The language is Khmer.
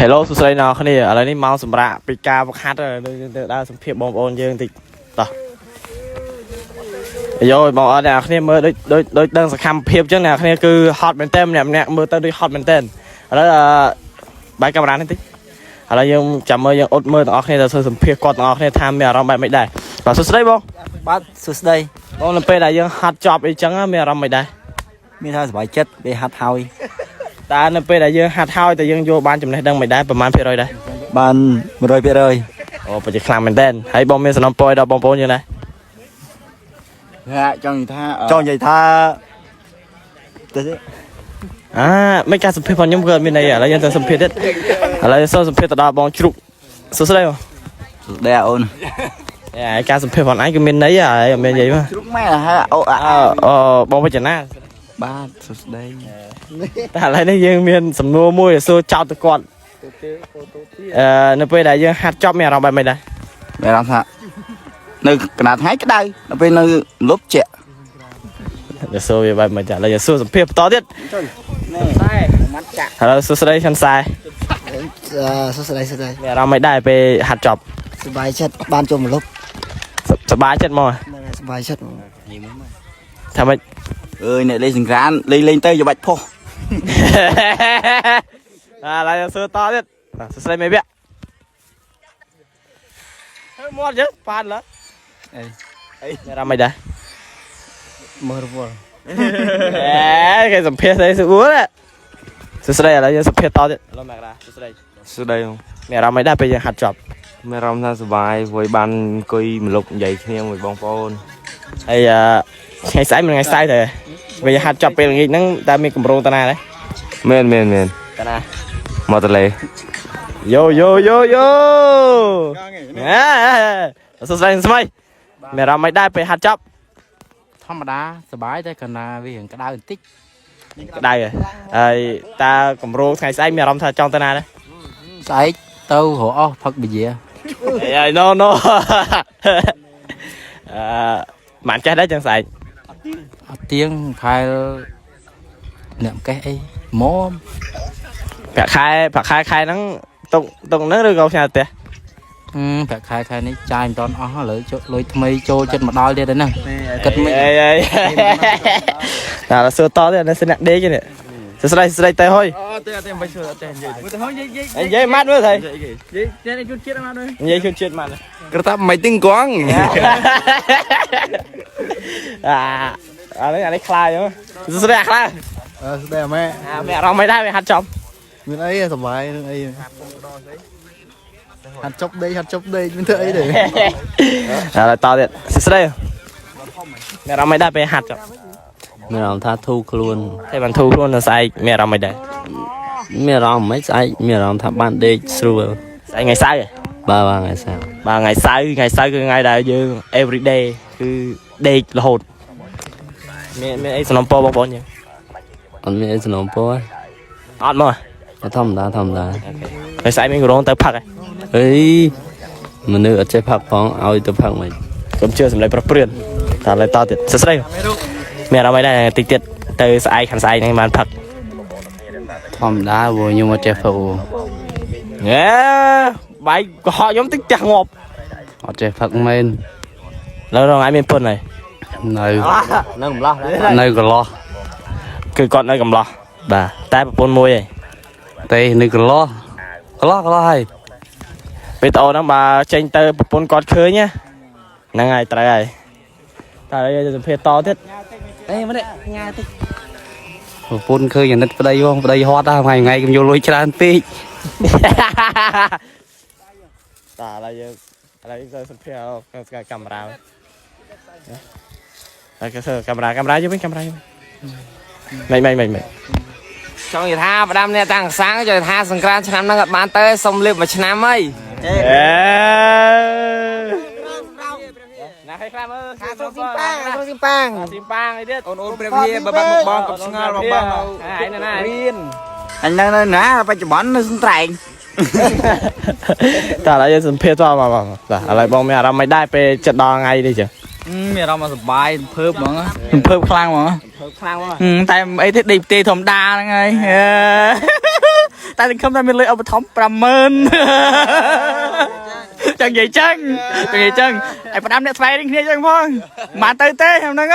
Hello សួស្តីអ្នកគ្នាឥឡូវនេះមកសម្រាប់ពីការវឹកហាត់ទៅដើរសម្ភារបងប្អូនយើងតិចតោះយោបងប្អូនអ្នកគ្នាមើលដូចដឹងសកម្មភាពចឹងអ្នកគ្នាគឺហត់មែនតើម្នាក់មើលទៅដូចហត់មែនតើឥឡូវបែកកាមេរ៉ានេះតិចឥឡូវយើងចាំមើលយើងអត់មើលទាំងអស់គ្នាទៅធ្វើសម្ភារគាត់ទាំងអស់គ្នាថាមានអារម្មណ៍បែបមិនដែរបាទសួស្តីបងបាទសួស្តីបងនៅពេលដែលយើងហាត់ចប់អីចឹងមានអារម្មណ៍មិនដែរមានថាសុបាយចិត្តពេលហាត់ហើយតើនៅពេលដែលយើងហាត់ហើយតើយើងយកបានចំណេះដឹងមិនដែរប្រហែលភាគរយដែរបាន100%អូប្រហែលខ្លាំងមែនតើហើយបងមានសំណពរដល់បងប្អូនយើងដែរចង់និយាយថាទៅមិនការសម្ភាររបស់ខ្ញុំគឺអត់មានន័យឥឡូវយើងទៅសម្ភារទៀតឥឡូវសូមសម្ភារទៅដល់បងជ្រុកសួស្តីបងសួស្តីអូនការសម្ភាររបស់ឯងគឺមានន័យហើយអត់មាននិយាយមកជ្រុកម៉ែអូបងវិជ្ជណាបាទសួស្តីតែឥឡូវនេះយើងមានសំណួរមួយសួរចោតទៅគាត់នៅពេលដែលយើងហាត់ចប់មានអារម្មណ៍បែបម៉េចដែរមានអារម្មណ៍ថានៅកណ្ដាលថ្ងៃក្តៅដល់ពេលនៅលប់ជាក់យើងសួរវាបែបម៉េចឥឡូវយើងសួរសម្ភារបន្តទៀតខ្សែមាត់ចាក់ឥឡូវសួស្តីឆាន់ខ្សែសួស្តីមានអារម្មណ៍មិនដែរពេលហាត់ចប់សប្បាយចិត្តបានចូលមកលប់សប្បាយចិត្តមកសប្បាយចិត្តថាម៉េចអើយអ្នកលេងសង្ក្រានលេងទៅយកបាច់ផុសឥឡូវយើងសួរតទៀតសួស្តីមេវៈហើយមកចឹងប៉ានឡើយអីមានអារម្មណ៍មិនដែរមើលរវល់គេសម្ភារស្អីស្រួលសួស្តីឥឡូវយើងសម្ភារតទៀតឡូមកតាសួស្តីមានអារម្មណ៍មិនដែរពេលយើងហាត់ចប់មានអារម្មណ៍ថាសុបាយព្រោះបានអង្គុយមលុបនិយាយគ្នាមួយបងប្អូនហើយថ្ងៃស្អែកមិនថ្ងៃស្អែកទេពេលហាត់ចប់ពេលល្ងាចហ្នឹងតើមានកម្រងតាណាដែរមានតាណាមកតលេយោសួស្តីស្មៃមានអារម្មណ៍មិនដែរពេលហាត់ចប់ធម្មតាសប្បាយតែកណ្ណាវារៀងក្តៅបន្តិចក្តៅហើយតើកម្រងថ្ងៃស្អែកមានអារម្មណ៍ថាចង់តាណាដែរស្អែកទៅរកអស់ផឹកប៊ីយ៉ាណូមិនចេះដែរចឹងស្អែកអត់ទៀងខែអ្នកកេះអីម៉មប្រាក់ខែហ្នឹងតុកហ្នឹងឬក៏ផ្សាយផ្ទះប្រាក់ខែនេះចាយមិនតាន់អស់ឥឡូវលុយថ្មីចូលចិត្តមកដល់ទៀតហ្នឹងគិតមិនតែសួរតទៀតនៅស្នាក់ដេកនេះសួស្តីទៅហុយទៅមិនសួរទៅនិយាយទៅហុយនិយាយម៉ាត់មើលថៃនិយាយជូតជាតិម៉ាត់មើលនិយាយជូតជាតិម៉ាត់ក្រតាប់មិនទិញកងអានេះខ្លាយសួស្តីអាខ្លាសួស្តីម៉ែមានអារម្មណ៍មិនដែរវាហាត់ចប់មានអីសុបាយនឹងអីហាត់ចប់ដេកមានធ្វើអីទេឥឡូវតទៀតសួស្តីមានអារម្មណ៍មិនដែរពេលហាត់ចប់មានអារម្មណ៍ថាធូរខ្លួនតែបានធូរខ្លួននៅស្អែកមានអារម្មណ៍មិនដែរមានអារម្មណ៍មិនស្អែកមានអារម្មណ៍ថាបានដេកស្រួលស្អែកថ្ងៃសៅរ៍បាទថ្ងៃសៅរ៍គឺថ្ងៃដែលយើង every day គឺដេករហូតមានអីសំណពរបងប្អូនយើងអត់មានអីសំណពរអត់មកធម្មតាហើយស្អែកមានក្រុងទៅផឹកអីមនុស្សអត់ចេះផឹកផងឲ្យទៅផឹកមិនកុំជឿសម្លេងប្រព្រឿនតែឡើយតទៀតសួស្តីមានអារម្មណ៍ដែរតិចទៀតទៅស្អែកខាងស្អែកហ្នឹងបានផឹកធម្មតាព្រោះខ្ញុំអត់ចេះផឹកបែកកុហកខ្ញុំតិចចាស់ងាប់អត់ចេះផឹកមែនឡើយរងឯងមានពុនហើយនៅកំឡោះនៅកន្លោះគឺគាត់នៅកំឡោះបាទតែប្រពន្ធមួយឯងទេនៅកន្លោះហើយពេលតអូនហ្នឹងបើចេញទៅប្រពន្ធគាត់ឃើញហ្នឹងហើយត្រូវហើយតែយើងទៅសម្ភារតទៀតអេមកនេះញ៉ាតិចប្រពន្ធឃើញអាណិតប្តីហត់ថ្ងៃខ្ញុំយកលុយច្រើនពេកតែឥឡូវយើងទៅសម្ភារកាមេរ៉ាហើយគេធ្វើកាមេរ៉ាយកវិញមិនចង់និយាយថាផ្ដាំអ្នកតាំងសាំងចង់ថាសង្ក្រានឆ្នាំហ្នឹងអត់បានទៅសុំលៀបមួយឆ្នាំហីណាឲ្យខ្លាំងមើលស៊ីមប៉ាងអីទៀតអូនព្រះវិហារបើបាត់មកបងកុំស្ងល់បងឯណារៀនអញនៅណាបច្ចុប្បន្ននៅស្ត្រែងតែឥឡូវយើងសម្ភារតមកបងបាទឥឡូវបងមានអារម្មណ៍មិនដែរពេលចិត្តដល់ថ្ងៃនេះចឹងមានអារម្មណ៍សុបាយភើបហ្មងភើបខ្លាំងហ្មងតែអីទេដេកផ្ទៃធម្មតាហ្នឹងហើយ តែសង្ឃឹមថាមានលុយឧបត្ថម្ភ 50000 ចឹងនិយាយចឹងឯផ្ដាំអ្នកស្វែងគ្នាចឹងផងមិនទៅទេហ្នឹង